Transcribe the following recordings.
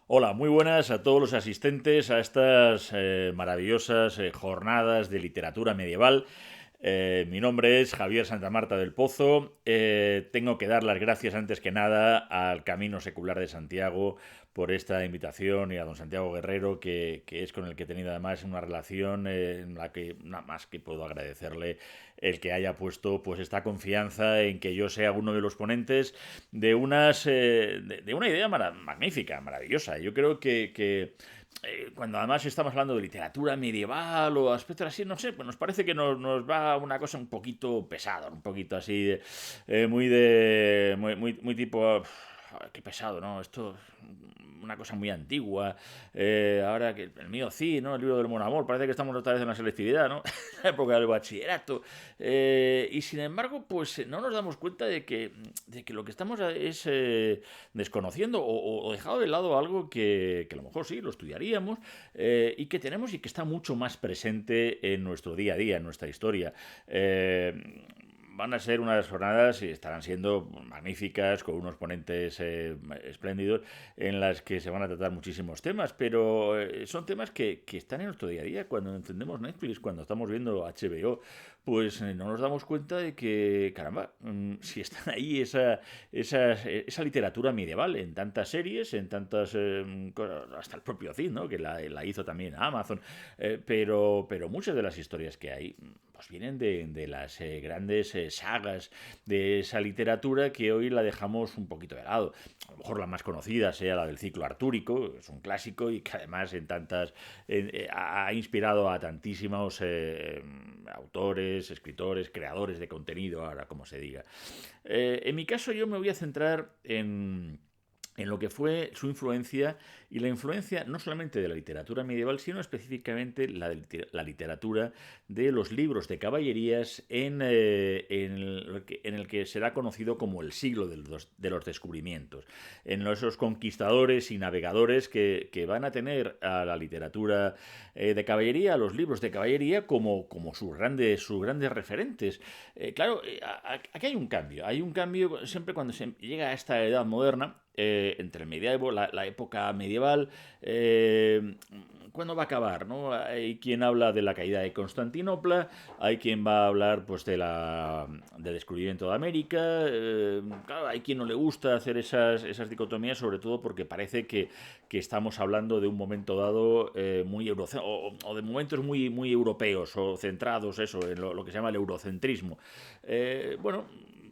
Hola, muy buenas a todos los asistentes a estas maravillosas jornadas de literatura medieval. Mi nombre es Javier Santamarta del Pozo. Tengo que dar las gracias antes que nada al Camino Secular de Santiago por esta invitación y a don Santiago Guerrero, que es con el que he tenido además una relación en la que nada más que puedo agradecerle el que haya puesto pues esta confianza en que yo sea uno de los ponentes de una idea magnífica, maravillosa. Yo creo que cuando además estamos hablando de literatura medieval o aspectos así, no sé, pues nos parece que nos va una cosa un poquito pesada, un poquito así, muy tipo, qué pesado, ¿no? Esto, una cosa muy antigua. Ahora que el mío sí, ¿no? El libro del Mon Amor, parece que estamos otra vez en la selectividad, ¿no? La época del bachillerato. Y sin embargo, pues no nos damos cuenta de que lo que estamos es desconociendo o dejado de lado algo que a lo mejor sí, lo estudiaríamos y que tenemos y que está mucho más presente en nuestro día a día, en nuestra historia. Van a ser unas jornadas y estarán siendo magníficas, con unos ponentes espléndidos, en las que se van a tratar muchísimos temas, pero son temas que están en nuestro día a día. Cuando encendemos Netflix, cuando estamos viendo HBO, pues no nos damos cuenta de que, caramba, si están ahí esa literatura medieval en tantas series, en tantas cosas, hasta el propio Cid, ¿no? Que la hizo también Amazon, pero muchas de las historias que hay pues vienen de las grandes sagas de esa literatura que hoy la dejamos un poquito de lado. A lo mejor la más conocida sea la del ciclo artúrico, es un clásico y que además ha inspirado a tantísimos autores, escritores, creadores de contenido, ahora como se diga. En mi caso yo me voy a centrar en lo que fue su influencia y la influencia no solamente de la literatura medieval, sino específicamente la literatura de los libros de caballerías en el que será conocido como el siglo de los descubrimientos, en esos conquistadores y navegadores que van a tener a la literatura de caballería, a los libros de caballería como sus grandes referentes. Claro, aquí hay un cambio siempre cuando se llega a esta edad moderna, entre el medievo, la época medieval, ¿cuándo va a acabar? ¿No? Hay quien habla de la caída de Constantinopla, hay quien va a hablar pues del descubrimiento de América, claro, hay quien no le gusta hacer esas dicotomías, sobre todo porque parece que estamos hablando de un momento dado muy o de momentos muy europeos o centrados eso, en lo que se llama el eurocentrismo. Bueno,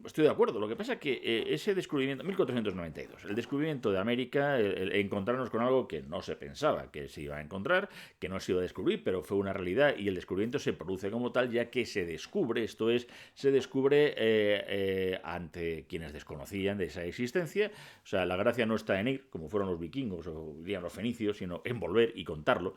estoy de acuerdo. Lo que pasa es que ese descubrimiento, 1492, el descubrimiento de América, el encontrarnos con algo que no se pensaba que se iba a encontrar, que no se iba a descubrir, pero fue una realidad y el descubrimiento se produce como tal, ya que se descubre, esto es, se descubre ante quienes desconocían de esa existencia. O sea, la gracia no está en ir, como fueron los vikingos o dirían los fenicios, sino en volver y contarlo.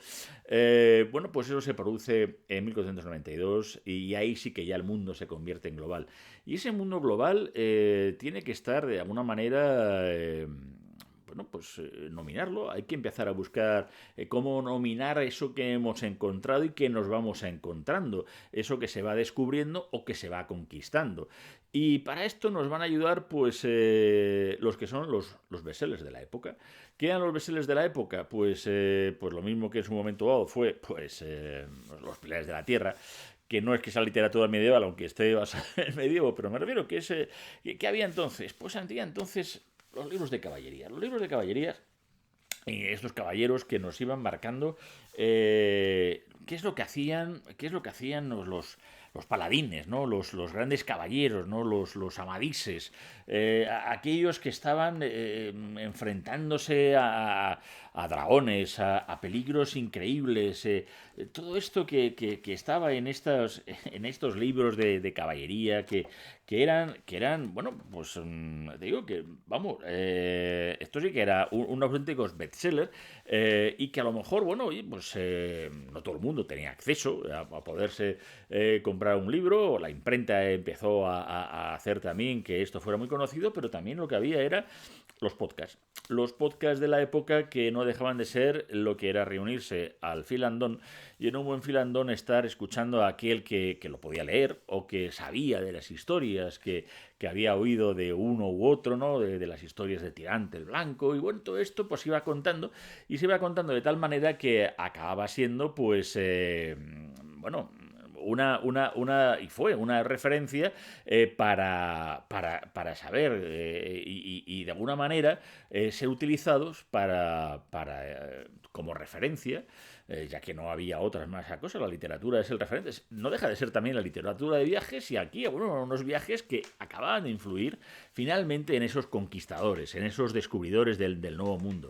Bueno, pues eso se produce en 1492 y ahí sí que ya el mundo se convierte en global. Y ese mundo global tiene que estar de alguna manera, bueno, pues nominarlo. Hay que empezar a buscar cómo nominar eso que hemos encontrado y que nos vamos encontrando, eso que se va descubriendo o que se va conquistando. Y para esto nos van a ayudar pues los que son los bestsellers de la época. ¿Qué eran los bestsellers de la época? Pues lo mismo que en su momento dado fue pues los pilares de la tierra, que no es que sea literatura medieval, aunque esté basada en el medievo, pero me refiero que ¿qué había entonces? Pues había entonces los libros de caballería. Los libros de caballería y estos caballeros que nos iban marcando qué es lo que hacían los paladines, ¿no? Los grandes caballeros, ¿no? Los amadises, aquellos que estaban enfrentándose a dragones, a peligros increíbles, todo esto que estaba en estos libros de caballería que eran, bueno, pues te digo que, vamos, esto sí que era un auténtico bestseller y que a lo mejor, bueno, oye, pues no todo el mundo tenía acceso a poderse comprar un libro, la imprenta empezó a hacer también que esto fuera muy conocido, pero también lo que había era los podcasts. Los podcasts de la época que no dejaban de ser lo que era reunirse al filandón y en un buen filandón estar escuchando a aquel que lo podía leer o que sabía de las historias que había oído de uno u otro, ¿no? De las historias de Tirante el Blanco y bueno, todo esto pues iba contando y se iba contando de tal manera que acababa siendo pues, bueno, y fue una referencia para saber y de alguna manera ser utilizados como referencia, ya que no había otras más cosas, la literatura es el referente, no deja de ser también la literatura de viajes y aquí, bueno, unos viajes que acababan de influir finalmente en esos conquistadores, en esos descubridores del nuevo mundo.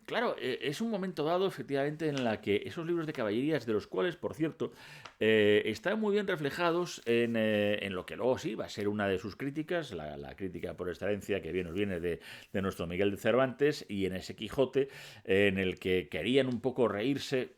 Claro, es un momento dado, efectivamente, en la que esos libros de caballerías, de los cuales, por cierto, están muy bien reflejados en lo que luego sí va a ser una de sus críticas, la crítica por excelencia que bien nos viene de nuestro Miguel de Cervantes, y en ese Quijote, en el que querían un poco reírse.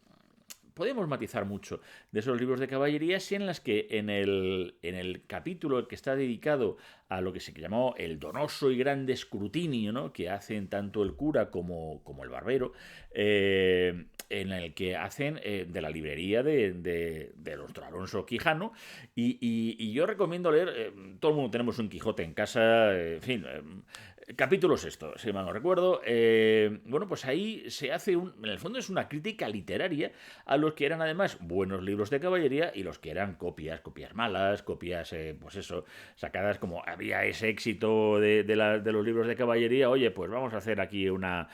Podemos matizar mucho de esos libros de caballerías y en las que en el capítulo que está dedicado a lo que se llamó el donoso y grande escrutinio, ¿no? Que hacen tanto el cura como el barbero, en el que hacen de la librería de nuestro Alonso Quijano y yo recomiendo leer, todo el mundo tenemos un Quijote en casa, en fin, capítulo sexto, si mal no recuerdo. Bueno, pues ahí se hace en el fondo es una crítica literaria a los que eran además buenos libros de caballería y los que eran copias malas, copias, pues eso, sacadas como había ese éxito de los libros de caballería. Oye, pues vamos a hacer aquí una.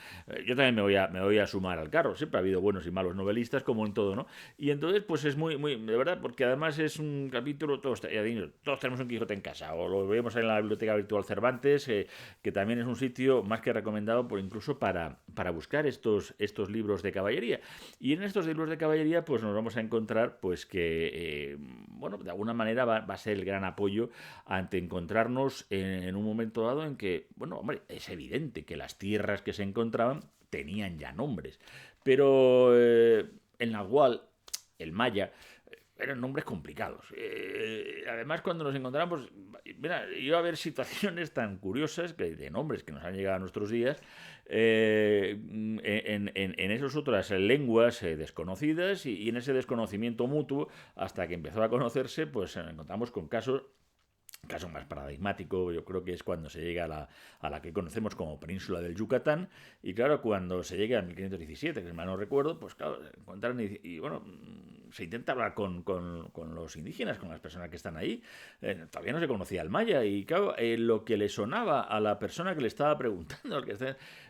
Yo también me voy a sumar al carro. Siempre ha habido buenos y malos novelistas, como en todo, ¿no? Y entonces, pues es muy, muy, de verdad, porque además es un capítulo, todos tenemos un Quijote en casa, o lo vemos en la biblioteca virtual Cervantes, que también es un sitio más que recomendado por incluso para buscar estos libros de caballería. Y en estos libros de caballería pues nos vamos a encontrar pues que, bueno, de alguna manera va a ser el gran apoyo ante encontrarnos en un momento dado en que, bueno, hombre, es evidente que las tierras que se encontraban tenían ya nombres, pero el nahual, el maya, eran nombres complicados. Además, cuando nos encontramos, mira, iba a haber situaciones tan curiosas de nombres que nos han llegado a nuestros días en esas otras lenguas desconocidas y en ese desconocimiento mutuo, hasta que empezó a conocerse, pues encontramos con caso más paradigmático, yo creo que es cuando se llega a la que conocemos como península del Yucatán, y claro, cuando se llega a 1517, que mal no recuerdo, pues claro, encuentran bueno, se intenta hablar con los indígenas, con las personas que están ahí. Todavía no se conocía el maya, y claro, lo que le sonaba a la persona que le estaba preguntando,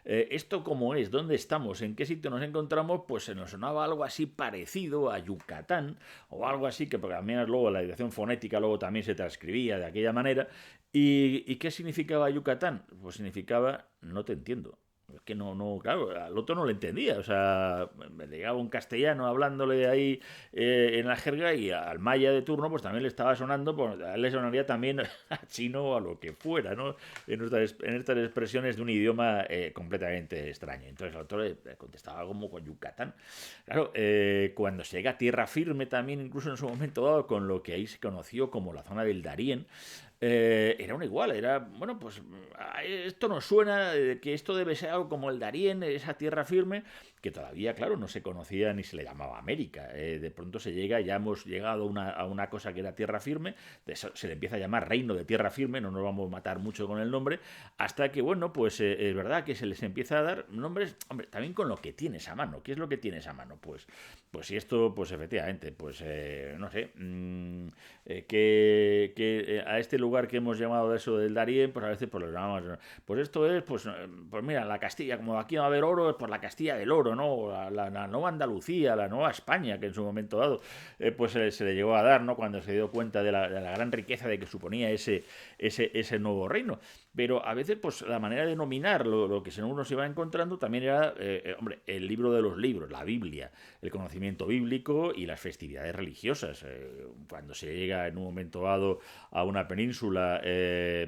esto cómo es, dónde estamos, en qué sitio nos encontramos, pues se nos sonaba algo así parecido a Yucatán, o algo así, que porque también luego la dirección fonética luego también se transcribía de aquella manera. ¿Y qué significaba Yucatán? Pues significaba no te entiendo. Es que no, claro, al otro no le entendía. O sea, me llegaba un castellano hablándole ahí en la jerga y al maya de turno pues también le estaba sonando, pues a él le sonaría también a chino o a lo que fuera, ¿no? En estas expresiones de un idioma completamente extraño. Entonces el otro le contestaba como con Yucatán. Claro, cuando se llega a tierra firme también, incluso en su momento dado, con lo que ahí se conoció como la zona del Darién, era una igual, era, bueno, pues esto nos suena que esto debe ser algo como el Darién, esa tierra firme, que todavía, claro, no se conocía ni se le llamaba América. De pronto se llega, ya hemos llegado a una cosa que era tierra firme, se le empieza a llamar reino de tierra firme, no nos vamos a matar mucho con el nombre, hasta que, bueno, pues es verdad que se les empieza a dar nombres, hombre, también con lo que tienes a mano. ¿Qué es lo que tienes a mano? Pues si esto, pues efectivamente, pues no sé, que a este lugar que hemos llamado eso del Darién, pues a veces pues lo llamamos, pues esto es, pues mira, la Castilla, como aquí va a haber oro, es por la Castilla del oro, ¿no? La nueva Andalucía, la nueva España, que en su momento dado, pues se le llegó a dar, ¿no? Cuando se dio cuenta de la gran riqueza de que suponía ese nuevo reino. Pero a veces, pues la manera de nominar lo que uno se iba encontrando también era, hombre, el libro de los libros, la Biblia, el conocimiento bíblico y las festividades religiosas. Cuando se llega en un momento dado a una península,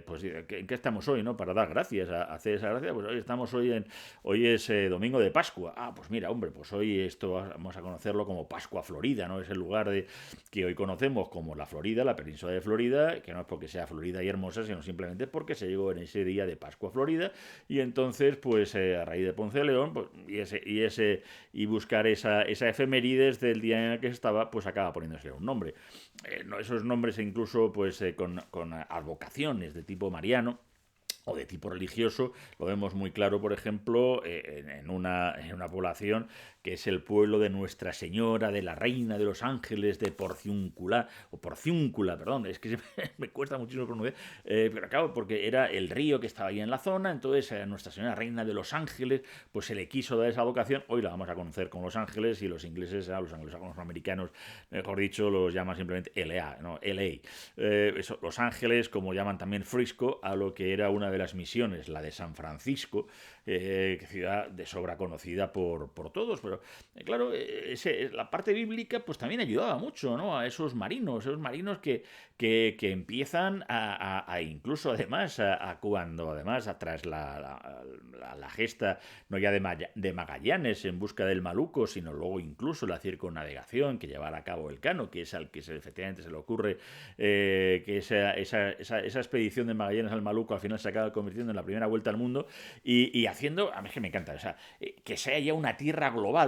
pues ¿en qué estamos hoy, no? Para dar gracias, a hacer esa gracia, pues hoy es domingo de Pascua. Ah, pues mira, hombre, pues hoy esto vamos a conocerlo como Pascua Florida, ¿no? Es el lugar que hoy conocemos como la Florida, la península de Florida, que no es porque sea florida y hermosa, sino simplemente porque se llegó en ese día de Pascua Florida, y entonces, pues a raíz de Ponce de León, pues, y buscar esa efemérides del día en el que estaba, pues acaba poniéndose un nombre. No, esos nombres incluso pues con advocaciones de tipo mariano o de tipo religioso, lo vemos muy claro, por ejemplo, en una población que es el pueblo de Nuestra Señora, de la Reina de los Ángeles, de Porciúncula, o Porciúncula, perdón, es que me cuesta muchísimo pronunciar, pero claro, porque era el río que estaba ahí en la zona, entonces a Nuestra Señora Reina de los Ángeles, pues se le quiso dar esa vocación, hoy la vamos a conocer con Los Ángeles, y los ingleses, los anglosajonos, mejor dicho, los llaman simplemente LA, ¿no? LA. Los Ángeles, como llaman también Frisco, a lo que era una de las misiones, la de San Francisco, ciudad de sobra conocida por todos, pero claro, la parte bíblica pues también ayudaba mucho, ¿no? A esos marinos que empiezan a incluso además, cuando además tras la gesta, no ya de Magallanes en busca del Maluco, sino luego incluso la circunnavegación que llevará a cabo Elcano, que es al que efectivamente se le ocurre que esa expedición de Magallanes al Maluco al final se acaba convirtiendo en la primera vuelta al mundo, y haciendo, a mí es que me encanta, o sea, que sea ya una tierra global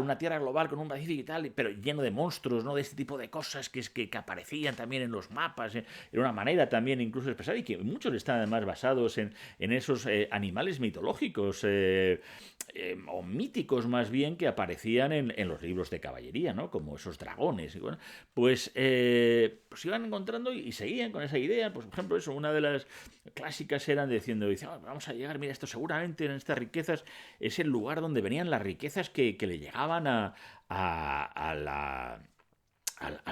con un Pacífico y tal, pero lleno de monstruos, ¿no? De este tipo de cosas que aparecían también en los mapas, era una manera también incluso de expresar, y que muchos están además basados en esos animales mitológicos, o míticos más bien, que aparecían en los libros de caballería, ¿no? Como esos dragones, y bueno, pues iban encontrando y seguían con esa idea. Pues, por ejemplo, eso, una de las clásicas eran diciendo, vamos a llegar, mira, esto seguramente en estas riquezas es el lugar donde venían las riquezas que le llegaban al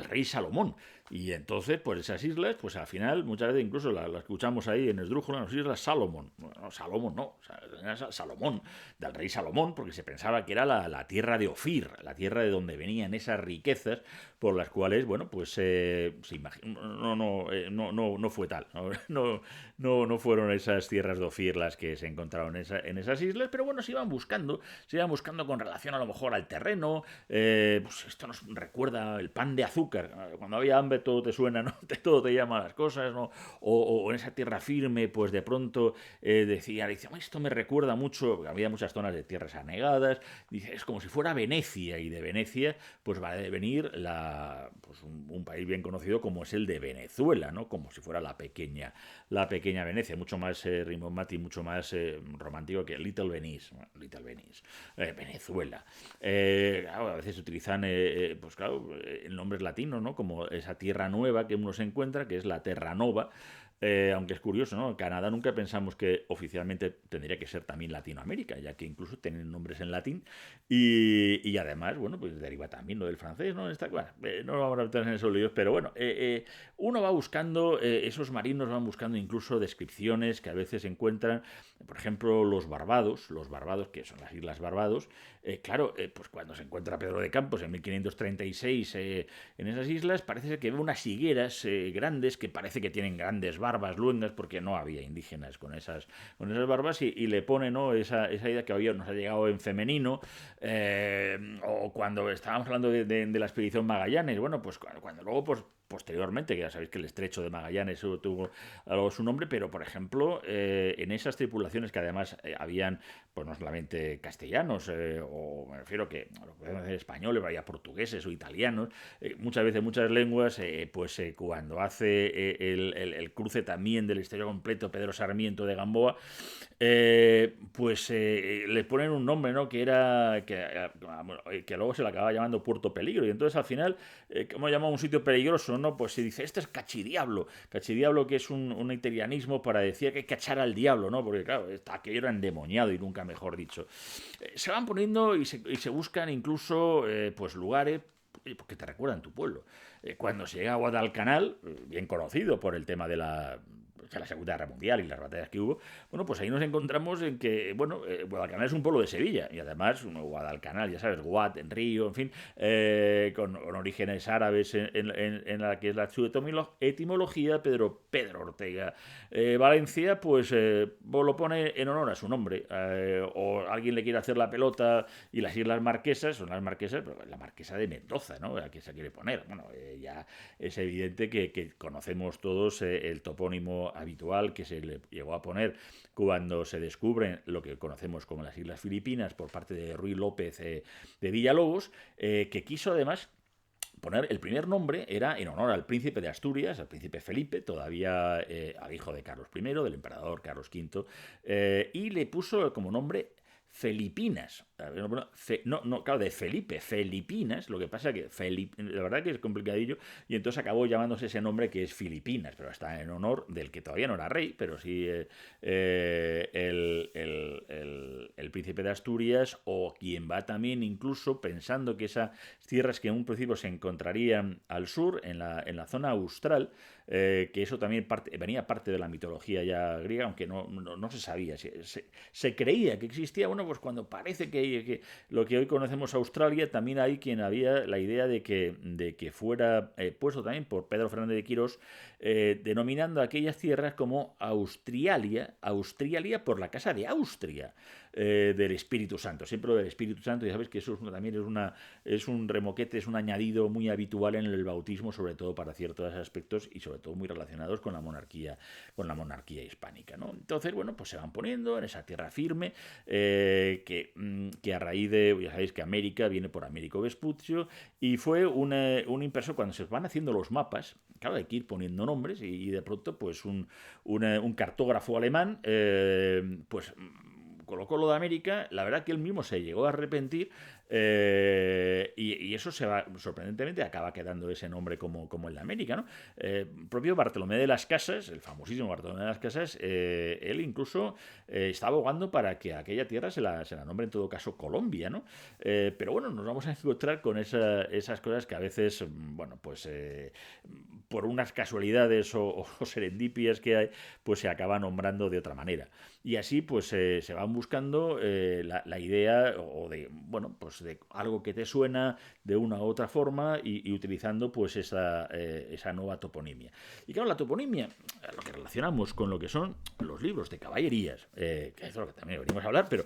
rey Salomón. Y entonces, pues esas islas, pues al final, muchas veces incluso las escuchamos ahí en Esdrújula, las islas Salomón. No, Salomón no, era Salomón, del rey Salomón, porque se pensaba que era la tierra de Ofir, la tierra de donde venían esas riquezas, por las cuales, bueno, pues se imagina, no fue tal. No fueron esas tierras de Ofir las que se encontraron en esas islas, pero bueno, se iban buscando con relación a lo mejor al terreno. Pues esto nos recuerda el pan de azúcar. Cuando había hambre todo te suena, ¿no? Todo te llama a las cosas, ¿no? O en esa tierra firme, pues de pronto dice, esto me recuerda mucho, porque había muchas zonas de tierras anegadas, dice, es como si fuera Venecia, y de Venecia pues va a venir pues un país bien conocido como es el de Venezuela, ¿no? Como si fuera la pequeña Venecia, mucho más rimbombante, mucho más romántico que Little Venice, Venezuela. Claro, a veces se utilizan, pues claro, nombres latinos, ¿no? Como esa tierra nueva que uno se encuentra, que es la Terra Nova. Aunque es curioso, ¿no? En Canadá nunca pensamos que oficialmente tendría que ser también Latinoamérica, ya que incluso tienen nombres en latín, y además, bueno, pues deriva también lo del francés, ¿no? Bueno, no vamos a meter en esos líos, pero bueno, uno va buscando, esos marinos van buscando incluso descripciones que a veces encuentran, por ejemplo, los Barbados, que son las Islas Barbados. Claro, pues cuando se encuentra Pedro de Campos en 1536 en esas islas, parece ser que ve unas higueras grandes que parece que tienen grandes barbas luengas, porque no había indígenas con esas barbas, y le pone, ¿no? esa idea que hoy nos ha llegado en femenino, o cuando estábamos hablando de la expedición Magallanes, bueno, pues cuando luego, pues posteriormente, que ya sabéis que el estrecho de Magallanes tuvo algo su nombre, pero por ejemplo, en esas tripulaciones que además habían, pues no solamente castellanos, o me refiero que lo podemos decir españoles, pero había portugueses o italianos, muchas veces muchas lenguas, pues cuando hace el cruce también del estrecho completo Pedro Sarmiento de Gamboa, pues le ponen un nombre, ¿no? Que era que luego se le acaba llamando Puerto Peligro, y entonces al final, ¿cómo llamamos un sitio peligroso? ¿No? Pues se dice, este es Cachidiablo, que es un italianismo para decir que hay que echar al diablo, ¿no? Porque claro, aquello era endemoniado, y nunca mejor dicho. Se van poniendo y se buscan incluso pues lugares porque te recuerdan tu pueblo. Cuando se llega a Guadalcanal, bien conocido por el tema de la Segunda Guerra Mundial y las batallas que hubo, bueno, pues ahí nos encontramos en que, bueno, Guadalcanal es un pueblo de Sevilla, y además Guadalcanal, ya sabes, Guad, en río, en fin, con orígenes árabes en la que es su etimología. Pedro Ortega Valencia, pues lo pone en honor a su nombre, o alguien le quiere hacer la pelota, y las Islas Marquesas son las Marquesas, pero la Marquesa de Mendoza, ¿no? A qué se quiere poner. Bueno, ya es evidente que conocemos todos el topónimo topónimo habitual que se le llegó a poner cuando se descubren lo que conocemos como las Islas Filipinas por parte de Ruy López de Villalobos, que quiso además poner el primer nombre, era en honor al príncipe de Asturias, al príncipe Felipe, todavía al hijo de Carlos I, del emperador Carlos V, y le puso como nombre Felipinas. No, claro, de Felipe, Felipinas, lo que pasa que la verdad que es complicadillo, y entonces acabó llamándose ese nombre que es Filipinas, pero está en honor del que todavía no era rey, pero sí el príncipe de Asturias, o quien va también incluso pensando que esas tierras que en un principio se encontrarían al sur, en la zona austral, que eso también venía parte de la mitología ya griega, aunque no se sabía. Se creía que existía, bueno, pues cuando parece que lo que hoy conocemos Australia, también hay quien había la idea de que fuera puesto también por Pedro Fernández de Quirós, denominando aquellas tierras como Austrialia por la casa de Austria, del Espíritu Santo. Siempre lo del Espíritu Santo, ya sabes que eso también es un remoquete, es un añadido muy habitual en el bautismo, sobre todo para ciertos aspectos y sobre todo muy relacionados con la monarquía hispánica, ¿no? Entonces, bueno, pues se van poniendo en esa tierra firme, que a raíz de, ya sabéis que América viene por Américo Vespucio, y fue un impresor, cuando se van haciendo los mapas, claro, hay que ir poniendo nombres, y de pronto pues un cartógrafo alemán pues colocó lo de América. La verdad que él mismo se llegó a arrepentir, y eso sorprendentemente acaba quedando ese nombre como el de América, ¿no? Propio Bartolomé de las Casas, el famosísimo Bartolomé de las Casas, él incluso está abogando para que a aquella tierra se la nombre en todo caso Colombia, ¿no? Pero bueno, nos vamos a encontrar con esas cosas que a veces, bueno, pues por unas casualidades o serendipias que hay, pues se acaba nombrando de otra manera. Y así pues se van buscando la idea o de, bueno, pues de algo que te suena de una u otra forma, y utilizando pues esa nueva toponimia. Y claro, la toponimia, lo que relacionamos con lo que son los libros de caballerías, que es lo que también venimos a hablar, pero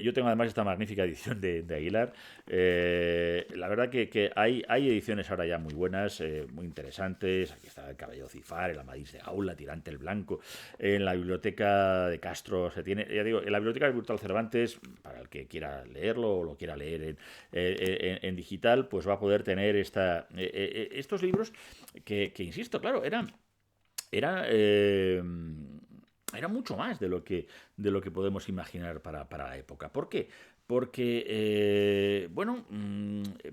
yo tengo además esta magnífica edición de Aguilar. La verdad que hay ediciones ahora ya muy buenas, muy interesantes. Aquí está el Caballero Cifar, el Amadís de Gaula, Tirante el Blanco. En la biblioteca de Castro se tiene, ya digo, en la biblioteca de Virtual Cervantes, para el que quiera leerlo o lo quiera leer en digital, pues va a poder tener estos libros que insisto, claro, era mucho más de lo que podemos imaginar para la época. ¿Por qué? Porque, bueno,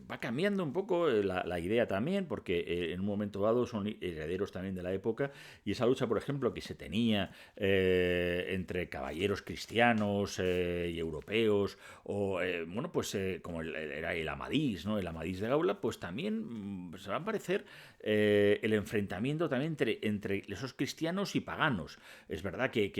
va cambiando un poco la idea también, porque en un momento dado son herederos también de la época, y esa lucha, por ejemplo, que se tenía entre caballeros cristianos y europeos, o, bueno, pues como era el Amadís, ¿no? El Amadís de Gaula, pues también se va a aparecer el enfrentamiento también entre esos cristianos y paganos. Es verdad que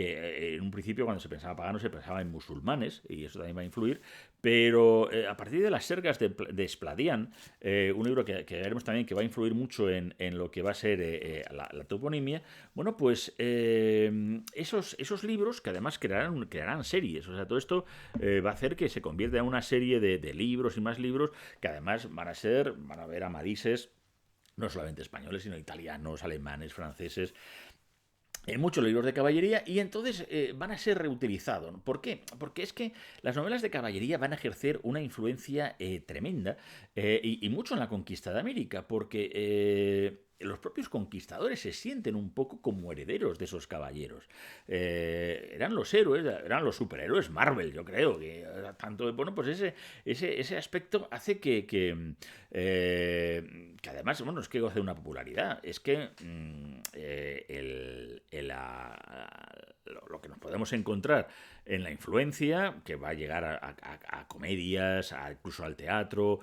en un principio, cuando se pensaba paganos, se pensaba en musulmanes, y eso también va a influir, pero a partir de las sergas de Espladián, un libro que veremos también que va a influir mucho en lo que va a ser la toponimia, bueno, pues esos libros, que además crearán series, o sea, todo esto va a hacer que se convierta en una serie de libros y más libros, que además van a haber amadises no solamente españoles, sino italianos, alemanes, franceses, en muchos libros de caballería, y entonces van a ser reutilizados. ¿Por qué? Porque es que las novelas de caballería van a ejercer una influencia tremenda, y mucho en la conquista de América, porque los propios conquistadores se sienten un poco como herederos de esos caballeros. Eran los héroes, eran los superhéroes Marvel, yo creo. Que tanto, bueno, pues ese aspecto hace que además, bueno, es que goce de una popularidad. Es que lo que nos podemos encontrar en la influencia, que va a llegar a comedias, incluso al teatro,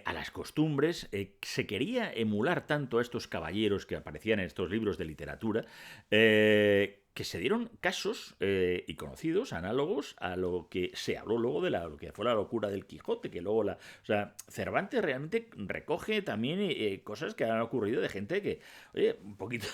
a las costumbres, se quería emular tanto a estos caballeros que aparecían en estos libros de literatura, que se dieron casos y conocidos, análogos a lo que se habló luego de lo que fue la locura del Quijote, que luego o sea, Cervantes realmente recoge también cosas que han ocurrido de gente que, oye, un poquito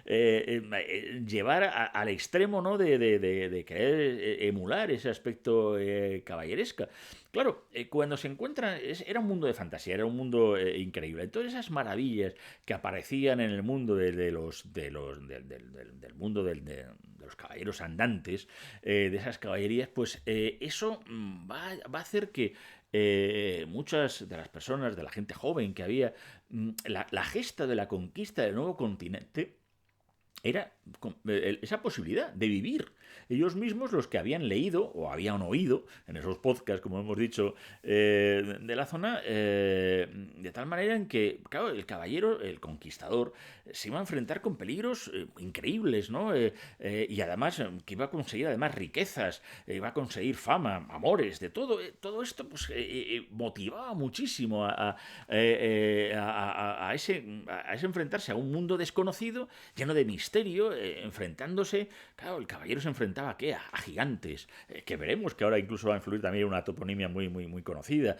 llevar al extremo, ¿no? De querer emular ese aspecto caballeresca. Claro, cuando se encuentran, era un mundo de fantasía, era un mundo increíble. Entonces esas maravillas que aparecían en el mundo del mundo de los caballeros andantes, de esas caballerías, pues eso va a hacer que muchas de las personas, de la gente joven que había, la gesta de la conquista del nuevo continente era esa posibilidad de vivir ellos mismos, los que habían leído o habían oído en esos podcasts, como hemos dicho, de la zona, de tal manera en que, claro, el caballero, el conquistador, se iba a enfrentar con peligros increíbles, ¿no? Y además que iba a conseguir además riquezas, iba a conseguir fama, amores, de todo, todo esto pues motivaba muchísimo a ese enfrentarse a un mundo desconocido, lleno de misterio, enfrentándose, claro, el caballero se enfrentaba ¿a qué? A gigantes, que veremos que ahora incluso va a influir también una toponimia muy conocida,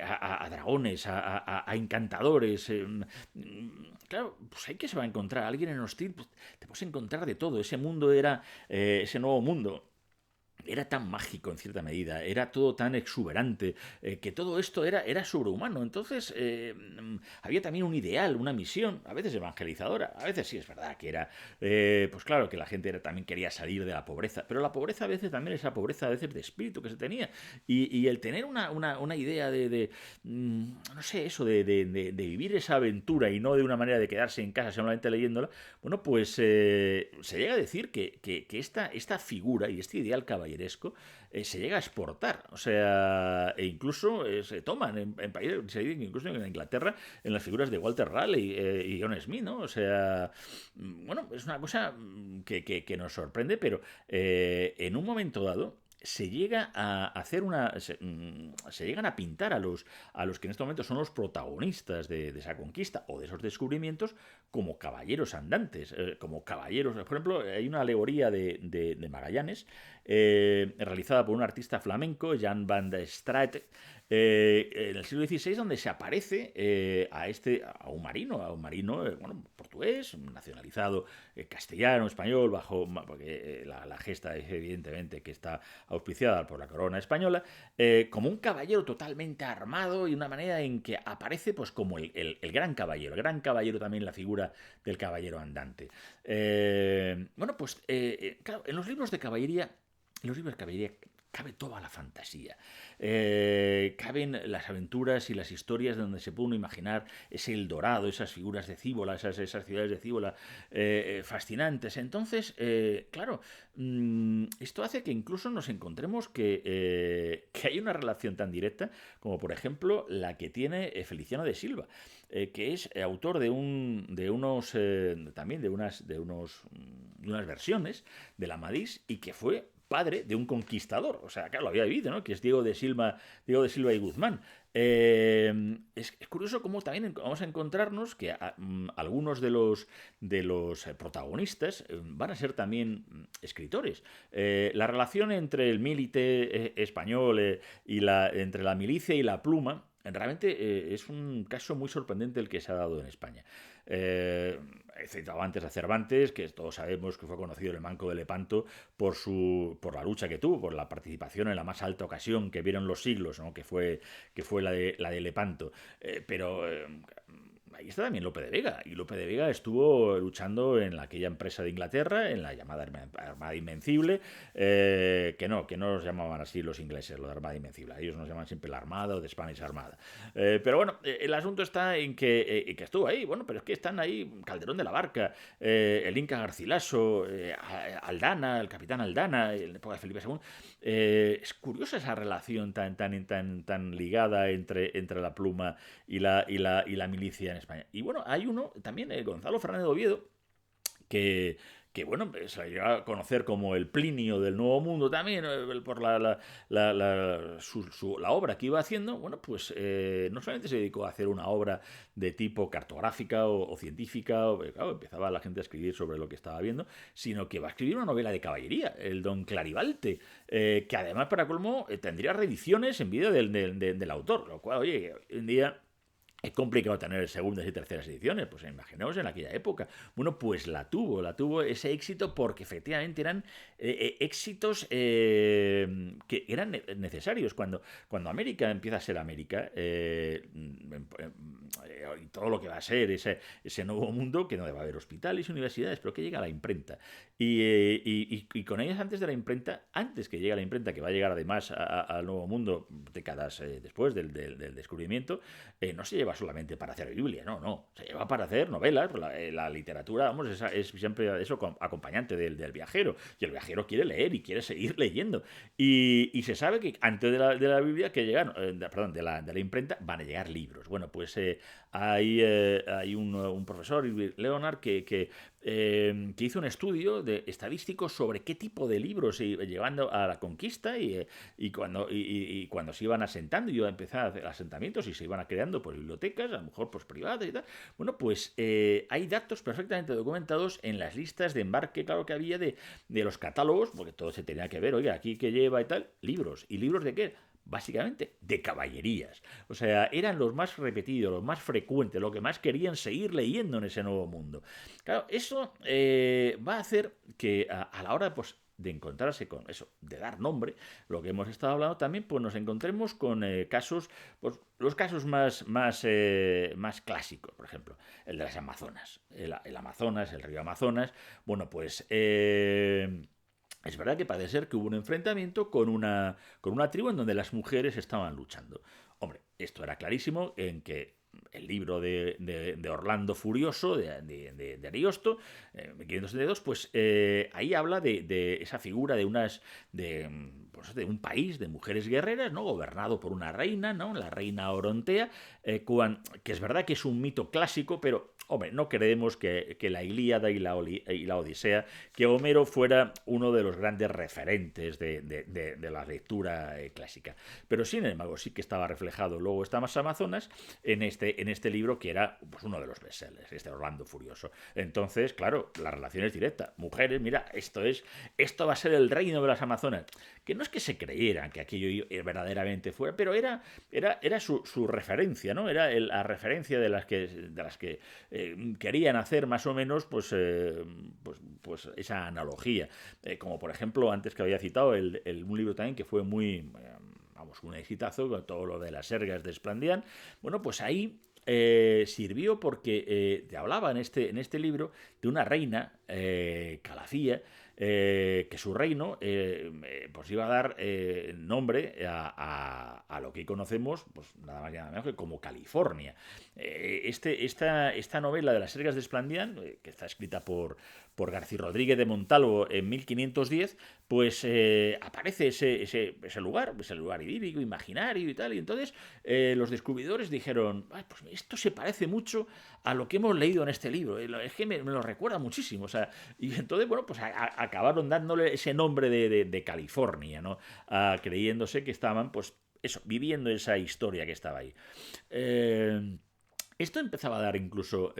a dragones, a encantadores. Claro, pues hay que se va a encontrar alguien en hostil, pues, te puedes encontrar de todo. Ese mundo era, ese nuevo mundo era tan mágico en cierta medida, era todo tan exuberante, que todo esto era sobrehumano. Entonces había también un ideal, una misión, a veces evangelizadora, a veces sí es verdad que era, pues claro, que la gente también quería salir de la pobreza, pero la pobreza a veces también es la pobreza a veces de espíritu que se tenía. Y el tener una idea no sé, eso, de vivir esa aventura y no de una manera de quedarse en casa solamente leyéndola, bueno, pues se llega a decir que esta figura y este ideal caballero se llega a exportar, o sea, e incluso se toman en países, se dice que incluso en Inglaterra, en las figuras de Walter Raleigh y John Smith, ¿no? O sea, bueno, es una cosa que nos sorprende, pero en un momento dado se llega a hacer se llegan a pintar a los que en este momento son los protagonistas de esa conquista o de esos descubrimientos como caballeros andantes, como caballeros. Por ejemplo, hay una alegoría de Magallanes realizada por un artista flamenco, Jan van der Straat, en el siglo XVI, donde se aparece a un marino bueno, portugués, nacionalizado castellano, español, porque la gesta es evidentemente que está auspiciada por la corona española, como un caballero totalmente armado y una manera en que aparece pues como el gran caballero también la figura del caballero andante. Bueno, pues claro, en los libros de caballería cabe toda la fantasía. Caben las aventuras y las historias donde se puede uno imaginar ese El Dorado, esas figuras de Cíbola, esas ciudades de Cíbola fascinantes. Entonces, claro, esto hace que incluso nos encontremos que hay una relación tan directa como, por ejemplo, la que tiene Feliciano de Silva, que es autor de unos también de unas versiones del Amadís y que fue padre de un conquistador, o sea, claro, lo había vivido, ¿no? Que es Diego de Silva y Guzmán. Es curioso cómo también vamos a encontrarnos que algunos de los protagonistas van a ser también escritores. La relación entre el milite español entre la milicia y la pluma realmente es un caso muy sorprendente el que se ha dado en España. He citado antes a Cervantes, que todos sabemos que fue conocido en el Manco de Lepanto por la lucha que tuvo, por la participación en la más alta ocasión que vieron los siglos, ¿no? que fue la de Lepanto. Pero ahí está también Lope de Vega, y Lope de Vega estuvo luchando en aquella empresa de Inglaterra, en la llamada Armada Invencible, que no los llamaban así los ingleses, lo de Armada Invencible, ellos nos llaman siempre la Armada o de Spanish Armada. Pero bueno, el asunto está en que estuvo ahí, bueno, pero es que están ahí Calderón de la Barca, el Inca Garcilaso, Aldana, el capitán Aldana, en la época de Felipe II. Es curiosa esa relación tan ligada entre la pluma y la milicia en España. Y bueno, hay uno también, Gonzalo Fernández de Oviedo, que bueno, se llega a conocer como el Plinio del Nuevo Mundo también, por la obra que iba haciendo. Bueno, pues no solamente se dedicó a hacer una obra de tipo cartográfica o científica, claro, empezaba la gente a escribir sobre lo que estaba viendo, sino que va a escribir una novela de caballería, el Don Clarivalte, que además, para colmo, tendría reediciones en vida del autor, lo cual, oye, hoy en día Es complicado tener segundas y terceras ediciones, pues imaginaos en aquella época. Bueno, pues la tuvo ese éxito porque efectivamente eran éxitos que eran necesarios. Cuando América empieza a ser América, y todo lo que va a ser ese nuevo mundo, que no va a haber hospitales y universidades, pero que llega a la imprenta. Y con ellas antes de la imprenta, antes que llegue a la imprenta, que va a llegar además al nuevo mundo décadas después del descubrimiento, no se lleva solamente para hacer Biblia, no, se lleva para hacer novelas. La literatura, vamos, es siempre eso acompañante del viajero, y el viajero quiere leer y quiere seguir leyendo. Y se sabe que antes de la Biblia que llegan, perdón, de la imprenta, van a llegar libros. Bueno, pues hay un profesor, Leonard, que hizo un estudio estadístico sobre qué tipo de libros se iba llevando a la conquista y cuando se iban asentando y iban a empezar a hacer asentamientos y se iban creando pues, bibliotecas, a lo mejor pues, privadas y tal. Bueno, pues hay datos perfectamente documentados en las listas de embarque, claro que había de los catálogos, porque todo se tenía que ver, oiga, aquí que lleva y tal, libros. ¿Y libros de qué? Básicamente de caballerías. O sea, eran los más repetidos, los más frecuentes, lo que más querían seguir leyendo en ese nuevo mundo. Claro, eso va a hacer que a la hora pues, de encontrarse con eso, de dar nombre, lo que hemos estado hablando también, pues nos encontremos con casos, pues los casos más clásicos, por ejemplo, el de las Amazonas, el Amazonas, el río Amazonas. Bueno, pues es verdad que parece ser que hubo un enfrentamiento con una tribu en donde las mujeres estaban luchando. Hombre, esto era clarísimo en que el libro de Orlando Furioso, de Ariosto, 1572, pues ahí habla de esa figura pues, de un país de mujeres guerreras, ¿no? Gobernado por una reina, ¿no? La reina Orontea, que es verdad que es un mito clásico, pero hombre, no creemos que la Ilíada y la Odisea, que Homero fuera uno de los grandes referentes de la lectura clásica. Pero sin embargo, sí que estaba reflejado luego estas Amazonas en este libro que era pues, uno de los bestsellers, este Orlando Furioso. Entonces, claro, la relación es directa. Mujeres, mira, esto va a ser el reino de las Amazonas. Que no es que se creyeran que aquello verdaderamente fuera, pero era su referencia, ¿no? Era la referencia de las que querían hacer más o menos pues esa analogía. Como por ejemplo, antes que había citado un libro también que fue muy, vamos, un exitazo, con todo lo de las sergas de Esplandián. Bueno, pues ahí sirvió porque te hablaba en este libro de una reina, Calafía, que su reino pues iba a dar nombre a lo que conocemos, pues nada más y nada menos que como California. Esta novela de las Sergas de Esplandián, que está escrita por García Rodríguez de Montalvo en 1510, pues aparece ese lugar idílico, imaginario y tal, y entonces los descubridores dijeron, pues esto se parece mucho a lo que hemos leído en este libro, es que me lo recuerda muchísimo, o sea, y entonces, bueno, pues acabaron dándole ese nombre de California, ¿no? Creyéndose que estaban, pues, eso, viviendo esa historia que estaba ahí. Esto empezaba a dar incluso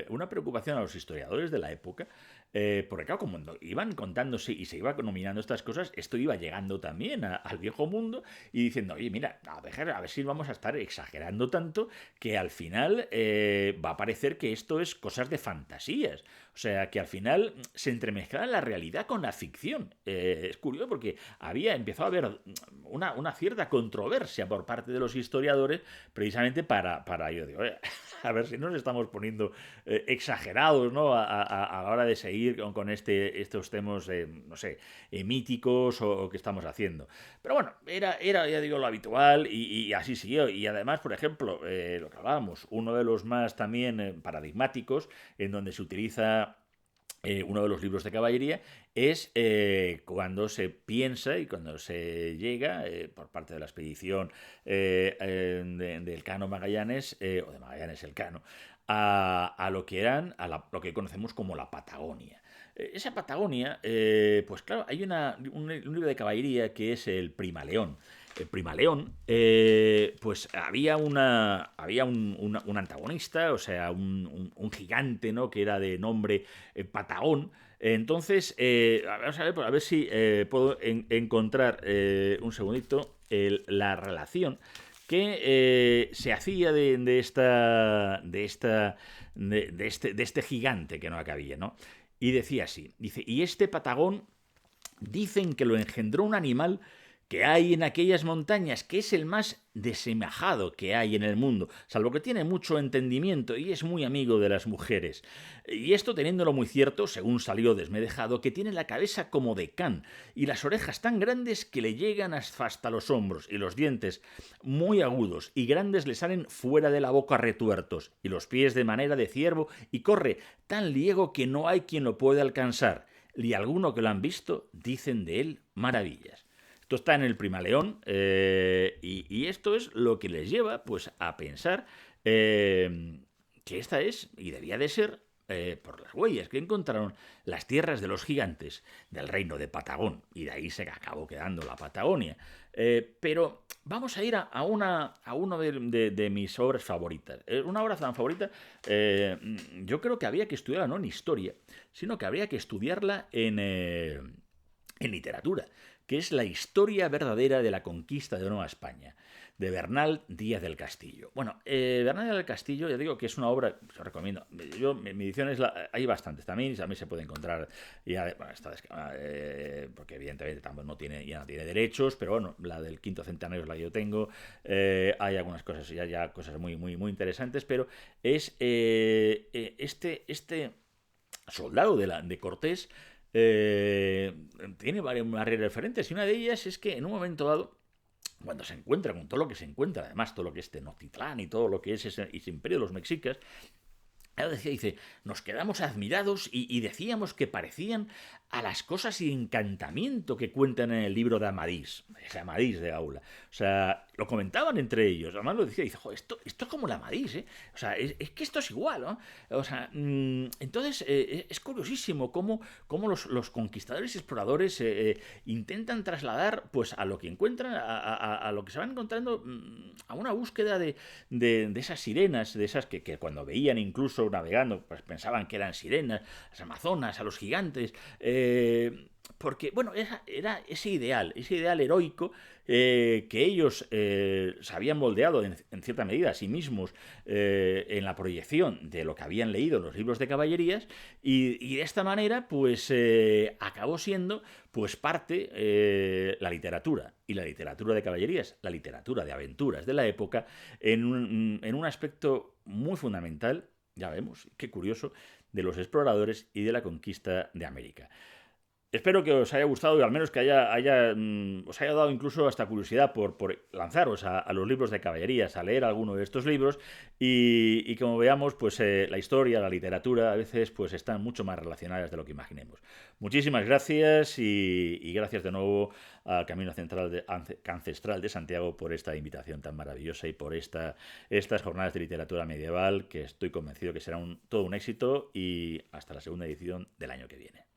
una preocupación a los historiadores de la época, porque claro, como iban contándose y se iban nominando estas cosas, esto iba llegando también al viejo mundo y diciendo, oye, mira, a ver si vamos a estar exagerando tanto que al final va a parecer que esto es cosas de fantasías. O sea, que al final se entremezclaba la realidad con la ficción. Es curioso porque había empezado a haber una cierta controversia por parte de los historiadores precisamente para yo digo, a ver si nos estamos poniendo exagerados, ¿no? A la hora de seguir con estos temas, no sé, míticos o que estamos haciendo. Pero bueno, era ya digo, lo habitual y así siguió. Y además, por ejemplo, lo que hablábamos, uno de los más también paradigmáticos en donde se utiliza uno de los libros de caballería es cuando se piensa y cuando se llega por parte de la expedición del Cano Magallanes o de Magallanes Elcano a lo que lo que conocemos como la Patagonia. Esa Patagonia, pues claro, hay un libro de caballería que es el Primaleón. El Primaleón, pues había un antagonista, o sea, un gigante, ¿no? Que era de nombre Patagón. Entonces, vamos a ver si puedo encontrar un segundito la relación que se hacía de este gigante que no acabía, ¿no? Y decía así, dice, y este Patagón dicen que lo engendró un animal que hay en aquellas montañas, que es el más desemajado que hay en el mundo, salvo que tiene mucho entendimiento y es muy amigo de las mujeres. Y esto teniéndolo muy cierto, según salió desmedejado, que tiene la cabeza como de can y las orejas tan grandes que le llegan hasta los hombros y los dientes muy agudos y grandes le salen fuera de la boca retuertos y los pies de manera de ciervo y corre tan liego que no hay quien lo pueda alcanzar. Y alguno que lo han visto dicen de él maravillas. Esto está en el Primaleón y esto es lo que les lleva pues a pensar que esta es y debía de ser por las huellas que encontraron las tierras de los gigantes del reino de Patagón y de ahí se acabó quedando la Patagonia. Pero vamos a ir a una de mis obras favoritas. Una obra tan favorita, yo creo que habría que estudiarla no en historia, sino que habría que estudiarla en literatura, que es la historia verdadera de la conquista de Nueva España, de Bernal Díaz del Castillo. Bueno, Bernal Díaz del Castillo, ya digo que es una obra, os recomiendo. Yo, en mi edición hay bastantes también se puede encontrar, ya, bueno, porque evidentemente ya no tiene derechos, pero bueno, la del quinto centenario es la que yo tengo. Hay algunas cosas, ya cosas muy, muy, muy interesantes, pero es este soldado de Cortés. Tiene varias referentes y una de ellas es que en un momento dado, cuando se encuentra con todo lo que se encuentra, además todo lo que es Tenochtitlán y todo lo que es ese imperio de los mexicas, él dice, nos quedamos admirados y decíamos que parecían a las cosas y encantamiento que cuentan en el libro de Amadís, ese Amadís de Gaula. O sea, lo comentaban entre ellos. Además lo decía, dice, esto es como el Amadís, ¿eh? O sea, es que esto es igual, ¿no? O sea, entonces es curiosísimo cómo los conquistadores y exploradores intentan trasladar pues a lo que encuentran, a lo que se van encontrando, a una búsqueda de esas sirenas, de esas que cuando veían incluso navegando, pues pensaban que eran sirenas, las amazonas, a los gigantes, porque, bueno, era ese ideal heroico que ellos se habían moldeado en cierta medida a sí mismos en la proyección de lo que habían leído en los libros de caballerías y de esta manera pues acabó siendo pues parte la literatura y la literatura de caballerías, la literatura de aventuras de la época en un aspecto muy fundamental, ya vemos, qué curioso, de los exploradores y de la conquista de América. Espero que os haya gustado y al menos que os haya dado incluso hasta curiosidad por lanzaros a los libros de caballerías, a leer alguno de estos libros y como veamos, pues la historia, la literatura a veces pues están mucho más relacionadas de lo que imaginemos. Muchísimas gracias y gracias de nuevo al Camino Ancestral de Santiago por esta invitación tan maravillosa y por estas jornadas de literatura medieval que estoy convencido que será todo un éxito y hasta la segunda edición del año que viene.